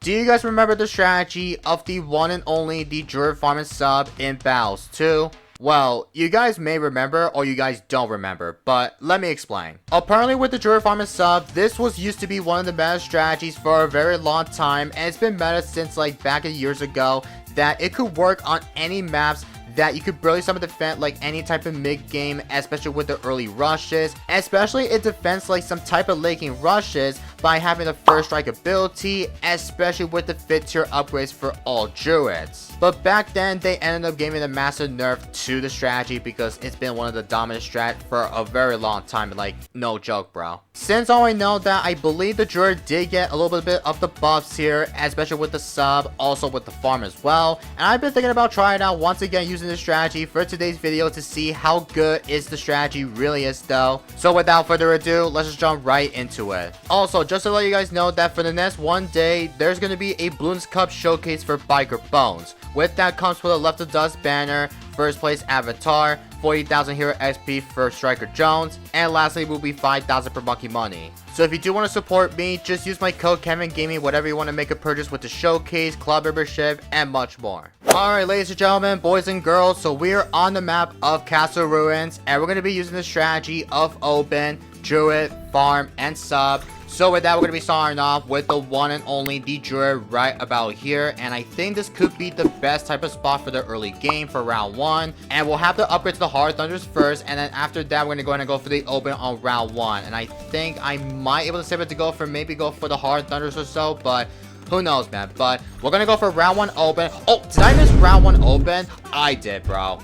Do you guys remember the strategy of the one and only the Druid Farm and Sub in Battles 2? Well, you guys may remember or you guys don't remember, but let me explain. Apparently with the Druid Farm and Sub, this was used to be one of the meta strategies for a very long time, and it's been meta since like back years ago, that it could work on any maps that you could barely summon defend like any type of mid game, especially with the early rushes, especially it defends like some type of late game rushes by having the first strike ability, especially with the 5th tier upgrades for all druids. But back then they ended up giving a massive nerf to the strategy because it's been one of the dominant strat for a very long time, like no joke bro. Since all I know that I believe the druid did get a little bit of the buffs here, especially with the sub, also with the farm as well, and I've been thinking about trying out once again using this strategy for today's video to see how good is the strategy really is though. So without further ado, let's just jump right into it. Also, just to let you guys know that for the next one day, there's going to be a Bloons Cup showcase for Biker Bones. With that comes with a Left of Dust banner, first place avatar, 40,000 hero XP for Striker Jones, and lastly will be 5,000 for Monkey Money. So if you do want to support me, just use my code Kevin Gaming whatever you want to make a purchase with the showcase, club membership, and much more. Alright ladies and gentlemen, boys and girls, so we are on the map of Castle Ruins, and we're going to be using the strategy of Open, Druid, Farm, and Sub. So with that, we're going to be starting off with the one and only the Druid right about here. And I think this could be the best type of spot for the early game for round 1. And we'll have to upgrade to the Hard Thunders first. And then after that, we're going to go ahead and go for the Open on round 1. And I think I might be able to save it to go for maybe go for the Hard Thunders or so. But who knows, man. But we're going to go for round 1 Open. Oh, did I miss round 1 Open? I did, bro.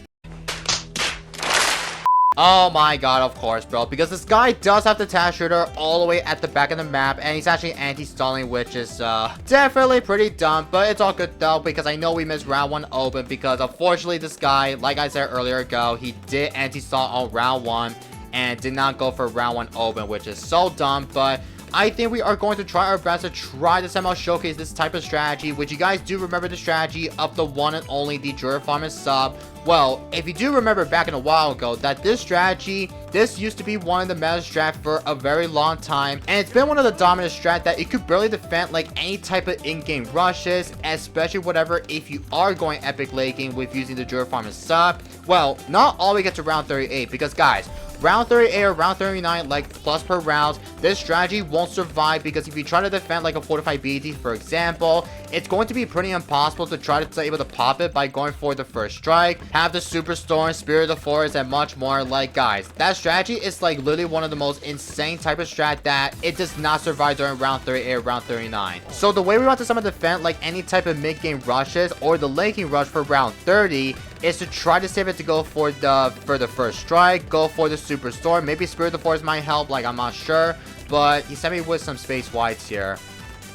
Oh my god, of course, bro, because this guy does have the Task Shooter all the way at the back of the map, and he's actually anti-stalling, which is definitely pretty dumb, but it's all good though, because I know we missed round 1 Open, because unfortunately this guy, like I said earlier ago, he did anti-stall on round 1, and did not go for round 1 Open, which is so dumb, but I think we are going to try our best to try to somehow showcase this type of strategy, which you guys do remember the strategy of the one and only the Druid Farm and Sub. Well, if you do remember back in a while ago that this strategy, this used to be one of the meta strat for a very long time, and it's been one of the dominant strat that it could barely defend like any type of in-game rushes, especially whatever if you are going epic late game with using the Druid Farm and Sub. Well, not all we get to round 38, because guys, round 38 or round 39, like plus per rounds, this strategy won't survive, because if you try to defend like a fortified BT, for example, it's going to be pretty impossible to try to be able to pop it by going for the first strike, have the Superstorm, Spirit of the Forest, and much more. Like guys, that strategy is like literally one of the most insane type of strat that it does not survive during round 38 or round 39. So the way we want to summon defend like any type of mid-game rushes or the late game rush for round 30 is to try to save it to go for the first strike, go for the Superstorm. Maybe Spirit of the Forest might help, like I'm not sure, but he sent me with some space whites here.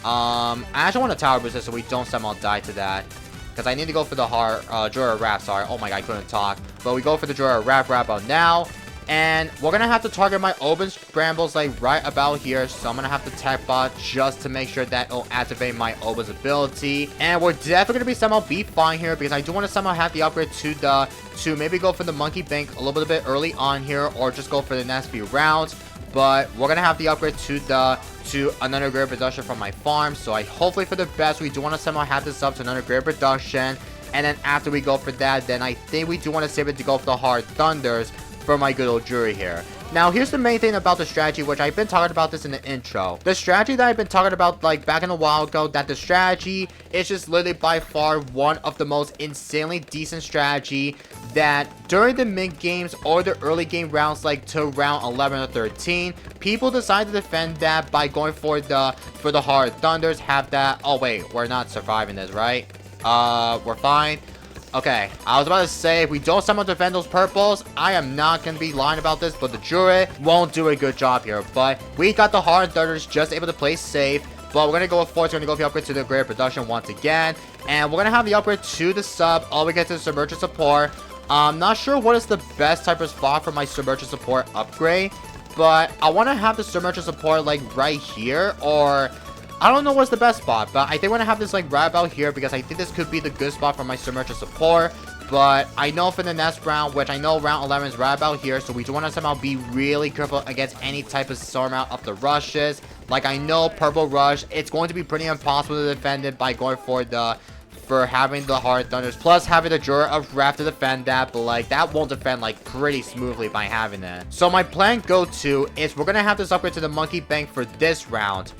I actually want a tower booster so we don't somehow die to that, because I need to go for the Jorah Wrap. Sorry, oh my god, I couldn't talk, but we go for the Jorah Wrap out now. And we're gonna have to target my Open Brambles like right about here, so I'm gonna have to tech bot just to make sure that it'll activate my Open's ability. And we're definitely gonna be somehow be fine here, because I do want to somehow have the upgrade to maybe go for the Monkey Bank a little bit early on here, or just go for the next few rounds. But we're gonna have the upgrade to another great production from my farm, so I hopefully for the best. We do want to somehow have this up to another great production, and then after we go for that, then I think we do want to save it to go for the Hard Thunders for my good old jury here. Now, here's the main thing about the strategy, which I've been talking about this in the intro. The strategy that I've been talking about, like, back in a while ago, that the strategy is just literally by far one of the most insanely decent strategy that during the mid games or the early game rounds, like to round 11 or 13, people decide to defend that by going for the Hard Thunders, have that. Oh, wait, we're not surviving this, right? We're fine. Okay, I was about to say, if we don't somehow defend those purples, I am not going to be lying about this, but the Druid won't do a good job here. But we got the Hard Thunders just able to play safe. But we're going to go with 4. We're going to go for the upgrade to the Great Production once again. And we're going to have the upgrade to the Sub. All we get to the Submerged Support. I'm not sure what is the best type of spot for my Submerged Support upgrade, but I want to have the Submerged Support like right here, or I don't know what's the best spot, but I think we're gonna have this like right about here, because I think this could be the good spot for my Submerged Support. But I know for the next round, which I know round 11 is right about here, so we do want to somehow be really careful against any type of storm out of the rushes. Like, I know Purple Rush, it's going to be pretty impossible to defend it by going for having the Hard Thunders, plus having the Jura of Wrath to defend that, but like, that won't defend like pretty smoothly by having it. So my plan go-to is we're gonna have this upgrade to the Monkey Bank for this round.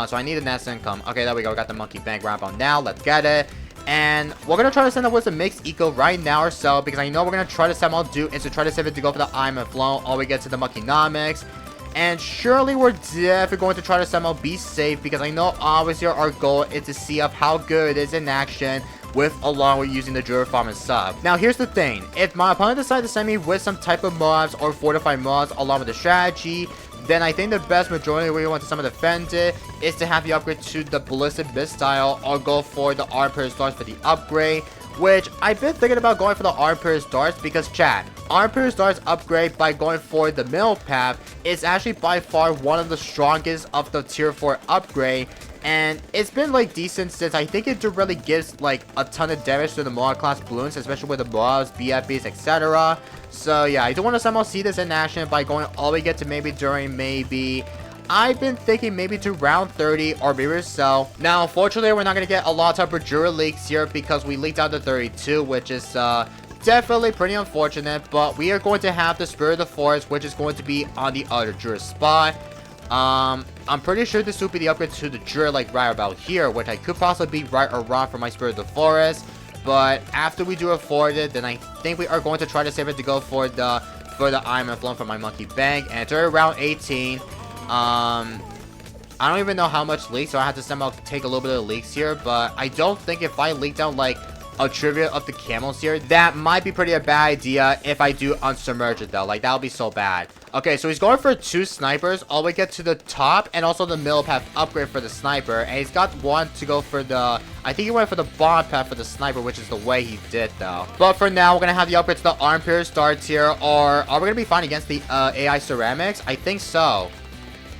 So I need a nest income. Okay, there we go. We got the Monkey Bank right about now. Let's get it. And we're gonna try to send up with a mixed eco right now or so, because I know we're gonna try to somehow do is to try to save it to go for the I'm a Flown, or we get to the Monkeynomics. And surely we're definitely going to try to somehow be safe, because I know obviously our goal is to see up how good it is in action along with using the Druid Farm and sub. Now here's the thing, if my opponent decides to send me with some type of mobs or fortified mobs along with the strategy, then I think the best majority we want to somehow defend it is to have the upgrade to the Ballistic Missile, or go for the Arm Pierce Darts for the upgrade, which I've been thinking about going for the Arm Pierce Darts, because chat, Arm Pierce Darts upgrade by going for the middle path is actually by far one of the strongest of the tier 4 upgrade, and it's been like decent since I think it really gives like a ton of damage to the Moab class Bloons, especially with the Moabs, BFBs, etc. So yeah, I do want to somehow see this in action by going all the way get to maybe I've been thinking maybe to round 30 or maybe so. Now unfortunately we're not going to get a lot of Jura leaks here because we leaked out to 32, which is definitely pretty unfortunate, but we are going to have the Spirit of the Forest, which is going to be on the other Jura spot. I'm pretty sure this will be the upgrade to the Jura, like right about here, which I could possibly be right or wrong for my Spirit of the Forest. But after we do afford it, then I think we are going to try to save it to go for the I'm a Flown for my Monkey Bank, and it's already around 18. I don't even know how much leaks, so I have to somehow take a little bit of leaks here, but I don't think if I leak down like a trivia of the camels here, that might be pretty a bad idea if I do unsubmerge it though. Like, that would be so bad. Okay, so he's going for 2 snipers all the way get to the top, and also the middle path upgrade for the sniper, and he's got one to go for the, I think he went for the bottom path for the sniper, which is the way he did though. But for now, we're gonna have the upgrade to the Arm Pierce Darts here, or are we gonna be fine against the AI Ceramics? I think so.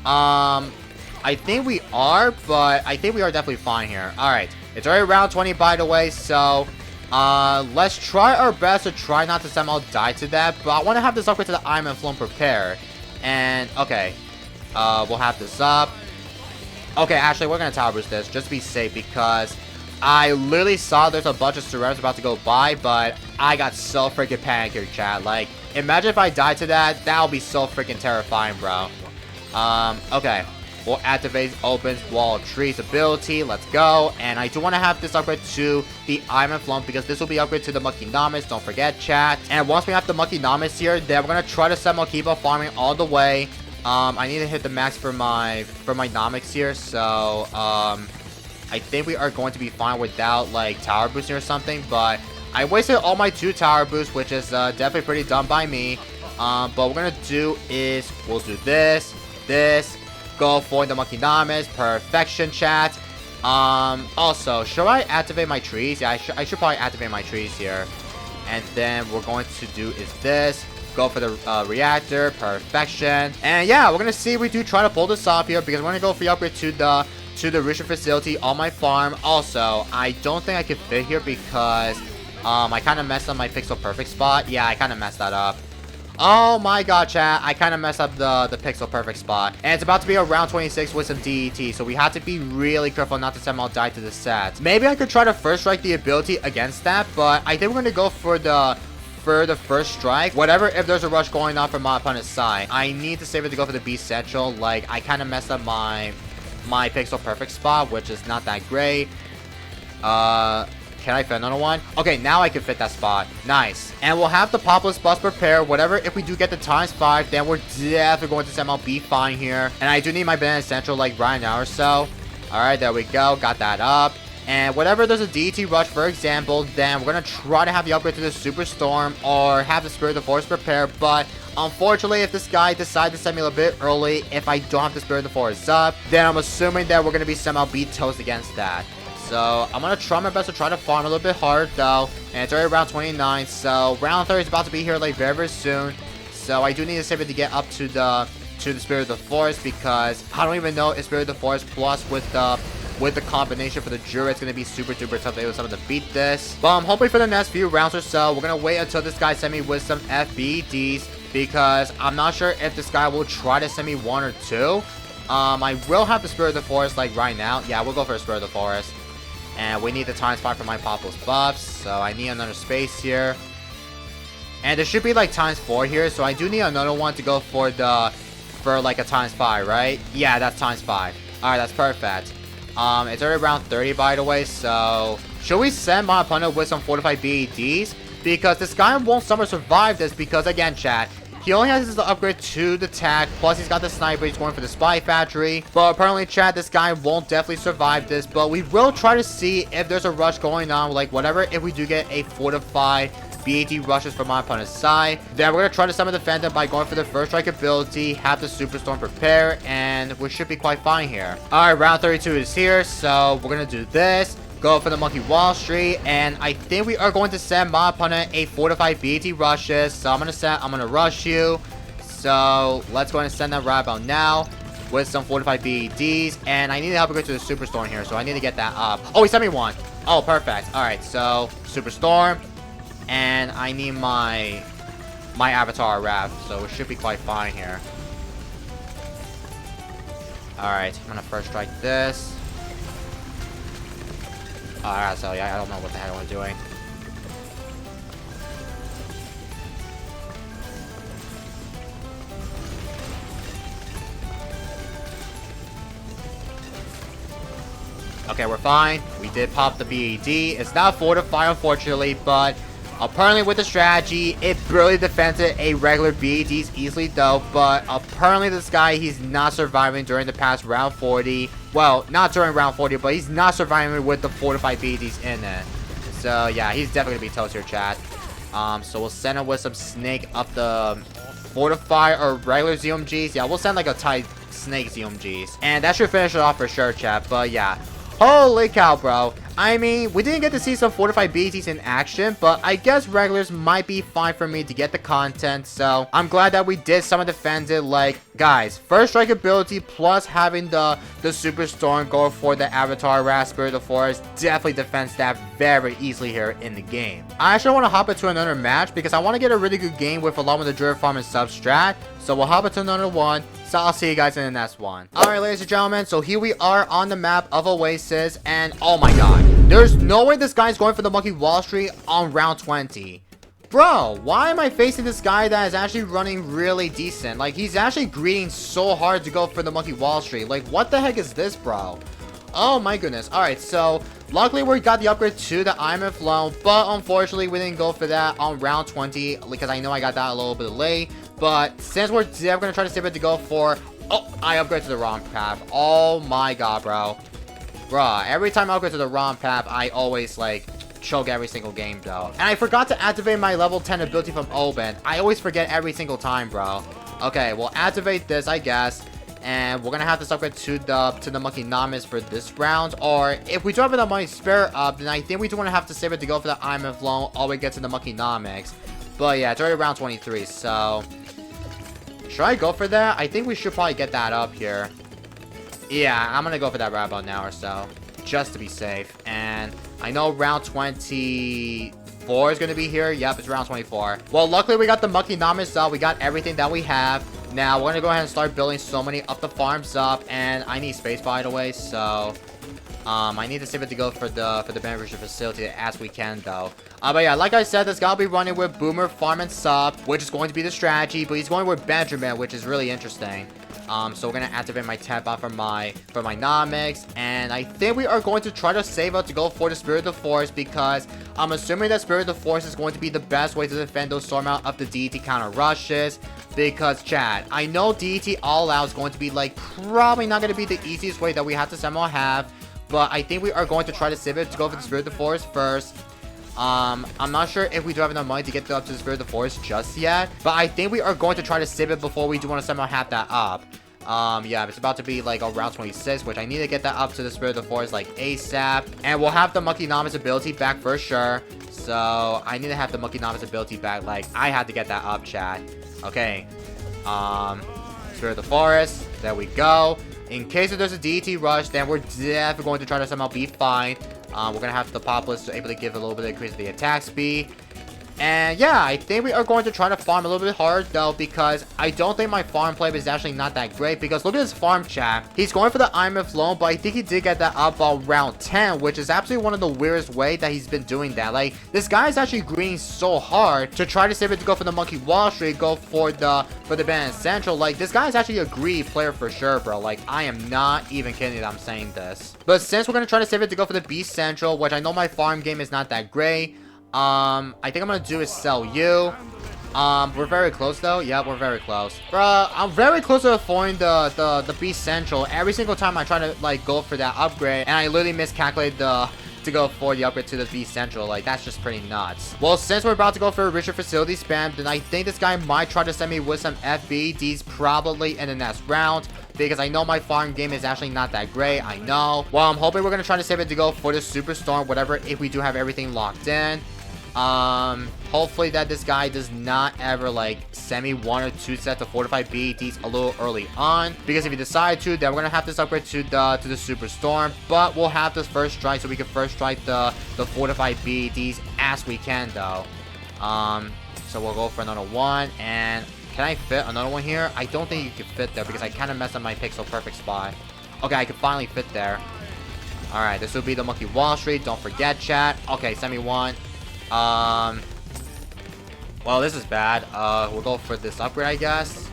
I think we are, but I think we are definitely fine here. Alright, it's already round 20 by the way, so let's try our best to try not to somehow die to that, but I want to have this upgrade to the I'm a Flown prepare. And okay, we'll have this up. Okay, actually we're gonna tower boost this just to be safe, because I literally saw there's a bunch of surrounds about to go by, but I got so freaking panicked here, chat. Like, imagine if I died to that, that would be so freaking terrifying, bro. Okay, we'll activate Opens Wall of Trees ability. Let's go. And I do want to have this upgrade to the I'm a Flown, because this will be upgraded to the Monkeynomics. Don't forget, chat. And once we have the Monkeynomics here, then we're gonna try to somehow keep on farming all the way. I need to hit the max for my Nomics here, so I think we are going to be fine without like tower boosting or something. But I wasted all my 2 tower boosts, which is definitely pretty dumb by me. But what we're gonna do is we'll do this. Go for the Monkeynomics. Perfection, chat. Also, should I activate my trees? Yeah, I should probably activate my trees here. And then we're going to do is this. Go for the reactor. Perfection. And yeah, we're gonna see if we do try to pull this off here, because we're gonna go for the upgrade to the research facility on my farm. Also, I don't think I can fit here because I kind of messed up my pixel perfect spot. Yeah, I kind of messed that up. Oh my god, chat, I kind of messed up the pixel perfect spot. And it's about to be around 26 with some DET, so we have to be really careful not to somehow die to the set. Maybe I could try to first strike the ability against that, but I think we're going to go for the first strike. Whatever, if there's a rush going on from my opponent's side, I need to save it to go for the B Central. Like, I kind of messed up my pixel perfect spot, which is not that great. Can I fit another one? Okay, now I can fit that spot. Nice. And we'll have the Populous Bus prepare. Whatever, if we do get the ×5, then we're definitely going to somehow be fine here. And I do need my Banana Central like right now or so. Alright, there we go. Got that up. And whatever there's a DT rush, for example, then we're going to try to have the upgrade to the Superstorm or have the Spirit of the Forest prepare. But unfortunately, if this guy decides to send me a little bit early, if I don't have the Spirit of the Forest up, then I'm assuming that we're going to be somehow beat toast against that. So I'm going to try my best to try to farm a little bit hard though. And it's already around 29. So round 30 is about to be here like very, very soon. So I do need to save it to get up to the Spirit of the Forest, because I don't even know if Spirit of the Forest plus with the combination for the Jura, it's going to be super duper tough to be able to beat this. But I'm hoping for the next few rounds or so, we're going to wait until this guy sends me with some FBDs, because I'm not sure if this guy will try to send me 1 or 2. I will have the Spirit of the Forest, like, right now. Yeah, we'll go for a Spirit of the Forest. And we need the ×5 for my Populous buffs. So I need another space here. And there should be, like, ×4 here. So I do need another one to go for like, a ×5, right? Yeah, that's ×5. Alright, that's perfect. It's already around 30, by the way. So, should we send my opponent with some fortified BEDs? Because this guy won't somehow survive this because, again, chat, he only has the upgrade to the tech, plus he's got the sniper, he's going for the spy factory. But apparently, chat, this guy won't definitely survive this, but we will try to see if there's a rush going on, like whatever, if we do get a fortified BAT rushes from my opponent's side. Then we're going to try to summon the Phantom by going for the first strike ability, have the Superstorm prepare, and we should be quite fine here. Alright, round 32 is here, so we're going to do this. Go for the Monkey Wall Street, and I think we are going to send my opponent a fortified BAT rushes. So I'm gonna rush you. So let's go ahead and send that right about now with some fortified BADs, and I need to help her go to the Superstorm here, so I need to get that up. Oh, he sent me one. Oh, perfect. All right, so Superstorm, and I need my Avatar Wrath, so it should be quite fine here. All right, I'm gonna first strike this. Alright, so yeah, I don't know what the hell I'm doing. Okay, we're fine. We did pop the BED. It's not fortified, unfortunately, but apparently with the strategy, it barely defended a regular BEDs easily, though. But apparently this guy, he's not surviving during the past round 40. Well, not during round 40, but he's not surviving with the fortified BEDs in it. So yeah, he's definitely gonna be toast here, chat. So we'll send him with some snake up the fortify or regular ZMGs. Yeah, we'll send like a tight snake ZMGs, and that should finish it off for sure, chat. But yeah, holy cow, bro. I mean, we didn't get to see some fortified BTs in action, but I guess regulars might be fine for me to get the content, so I'm glad that we did some of the defended. Like, guys, first strike ability plus having the Superstorm go for the Avatar Wrath Spirit of the Forest definitely defends that very easily here in the game. I actually want to hop into another match because I want to get a really good game with along with the Druid Farm and Substrat, so we'll hop into another one. So I'll see you guys in the next one. Alright, ladies and gentlemen, so here we are on the map of Oasis, and oh my god, there's no way this guy's going for the Monkey Wall Street on round 20. Bro, why am I facing this guy that is actually running really decent? Like, he's actually greeting so hard to go for the Monkey Wall Street. Like, what the heck is this, bro? Oh my goodness. Alright, so luckily we got the upgrade to the IMF loan, but unfortunately we didn't go for that on round 20 because I know I got that a little bit late. But since we're going to try to save it to go for... Oh, I upgrade to the wrong path. Oh my god, bro. Bruh, every time I upgrade to the wrong path, I always, like, choke every single game, though. And I forgot to activate my level 10 ability from Oben. I always forget every single time, bro. Okay, we'll activate this, I guess. And we're gonna have this upgrade to the Monkey Namis for this round. Or if we do have the Money Spirit up, then I think we do want to have to save it to go for the IMF loan all the way get to the Monkey Nomics. But yeah, it's already round 23, so... Should I go for that? I think we should probably get that up here. Yeah, I'm gonna go for that right about now or so, just to be safe. And I know round 24 is gonna be here. Yep, it's round 24. Well, luckily we got the Monkey Namis up. We got everything that we have. Now we're gonna go ahead and start building so many up the farms up, and I need space, by the way. So I need to save it to go for the beneficial facility as we can, though. But yeah, like I said, this guy will be running with Boomer, Farm, and Sub, which is going to be the strategy. But he's going with Benjamin, which is really interesting. So we're gonna activate my tap out for my Nomics, and I think we are going to try to save up to go for the Spirit of the Forest because I'm assuming that Spirit of the Forest is going to be the best way to defend those storm out of the DT counter rushes. Because, chat, I know DT all out is going to be like probably not gonna be the easiest way that we have to somehow have, but I think we are going to try to save it to go for the Spirit of the Forest first. I'm not sure if we do have enough money to get up to the Spirit of the Forest just yet, but I think we are going to try to save it before we do want to somehow have that up. Yeah, it's about to be like around 26, which I need to get that up to the Spirit of the Forest like ASAP. And we'll have the Monkey Namis ability back for sure. So I need to have the Monkey Namis ability back. Like, I had to get that up, chat. Okay. Spirit of the Forest. There we go. In case if there's a DT rush, then we're definitely going to try to somehow be fine. We're gonna have the Populous able to give a little bit of increase to the attack speed. And yeah, I think we are going to try to farm a little bit harder though, because I don't think my farm play is actually not that great. Because look at his farm chat. He's going for the IMF loan, but I think he did get that up on round 10, which is absolutely one of the weirdest way that he's been doing that. Like, this guy is actually greening so hard to try to save it to go for the Monkey Wall Street, go for the Banana Central. Like, this guy is actually a greedy player for sure, bro. Like, I am not even kidding that I'm saying this. But since we're gonna try to save it to go for the B Central, which I know my farm game is not that great, I think I'm gonna do is sell you. We're very close though. Yeah, we're very close. Bruh, I'm very close to avoiding the B Central every single time I try to like go for that upgrade, and I literally miscalculate to go for the upgrade to the B Central. Like, that's just pretty nuts. Well, since we're about to go for a richer facility spam, then I think this guy might try to send me with some FBDs probably in the next round, because I know my farm game is actually not that great. I know. Well, I'm hoping we're gonna try to save it to go for the Superstorm, whatever, if we do have everything locked in. Hopefully that this guy does not ever like send me 1 or 2 sets of fortified BETs a little early on, because if he decide to, then we're gonna have this upgrade to the Superstorm. But we'll have this first strike, so we can first strike the fortified BETs as we can though. So we'll go for another one. And can I fit another one here? I don't think you can fit there, because I kind of messed up my pixel perfect spot. Okay, I can finally fit there. Alright, this will be the Monkey Wall Street, don't forget, chat. Okay, send me one. Well, this is bad. We'll go for this upgrade, I guess.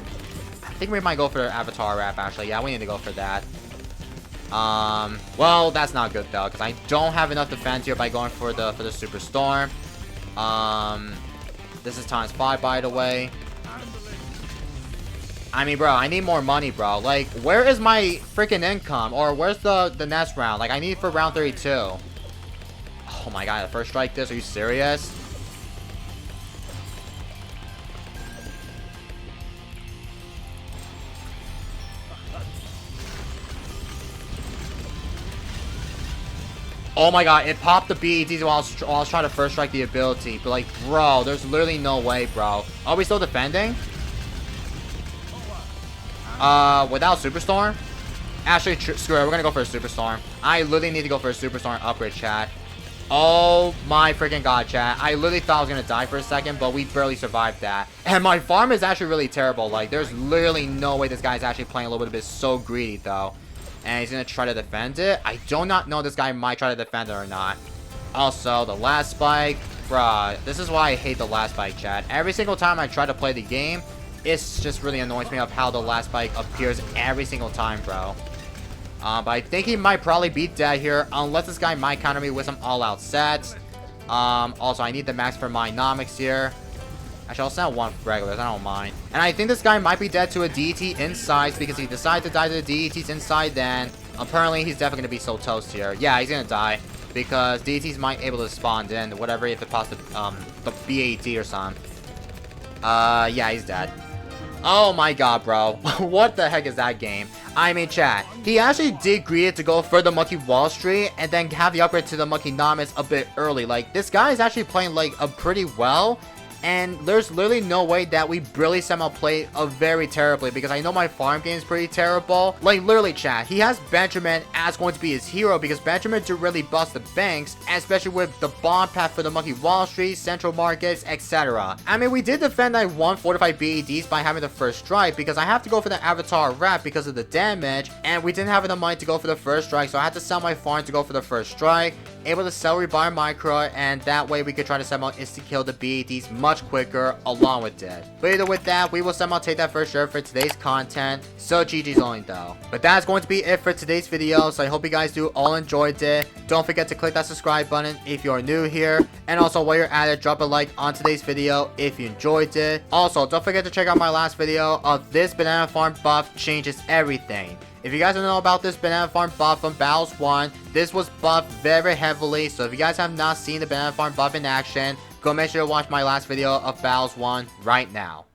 I think we might go for the Avatar wrap, actually. Yeah, we need to go for that. Well, that's not good, though, because I don't have enough defense here by going for the Superstorm. This is ×5, by the way. I mean, bro, I need more money, bro. Like, where is my freaking income? Or where's the next round? Like, I need for round 32. Oh my god, the first strike this? Are you serious? Oh my god, it popped the BETs while I was trying to first strike the ability. But like, bro, there's literally no way, bro. Are we still defending? Without Superstorm? Actually, screw it, we're gonna go for a Superstorm. I literally need to go for a Superstorm upgrade, chat. Oh my freaking god, chat. I literally thought I was gonna die for a second, but we barely survived that. And my farm is actually really terrible. Like, there's literally no way this guy's actually playing a little bit so greedy, though. And he's gonna try to defend it. I do not know this guy might try to defend it or not. Also, the last spike. Bruh, this is why I hate the last spike, chat. Every single time I try to play the game, it's just really annoys me of how the last spike appears every single time, bro. But I think he might probably be dead here, unless this guy might counter me with some all-out sets. Also, I need the max for my nomics here. Actually, I'll send one regulars, I don't mind. And I think this guy might be dead to a DET inside, because if he decides to die to the DETs inside, then apparently he's definitely going to be so toast here. Yeah, he's going to die, because DETs might be able to spawn in, whatever, if it passes the BAT or something. Yeah, he's dead. Oh my god, bro. What the heck is that game? I mean, chat, he actually did greed to go for the Monkey Wall Street and then have the upgrade to the Monkey Nomis a bit early. Like, this guy is actually playing, like, pretty well. And there's literally no way that we really somehow play very terribly, because I know my farm game is pretty terrible. Like, literally, chat, he has Benjamin as going to be his hero, because Benjamin did really bust the banks, especially with the bond path for the Monkey Wall Street, Central Markets, etc. I mean, we did defend like 145 BEDs by having the first strike, because I have to go for the Avatar wrap because of the damage, and we didn't have enough money to go for the first strike, so I had to sell my farm to go for the first strike. Able to sell rebuy micro, and that way we could try to somehow insta-kill the BEDs much quicker along with it. But either with that, we will somehow take that first share for today's content. So GG's only though. But that's going to be it for today's video, so I hope you guys do all enjoyed it. Don't forget to click that subscribe button if you're new here, and also while you're at it, drop a like on today's video if you enjoyed it. Also, don't forget to check out my last video of this banana farm buff changes everything. If you guys don't know about this banana farm buff from Battles 1, this was buffed very heavily, so if you guys have not seen the banana farm buff in action, go make sure to watch my last video of Battles 1 right now.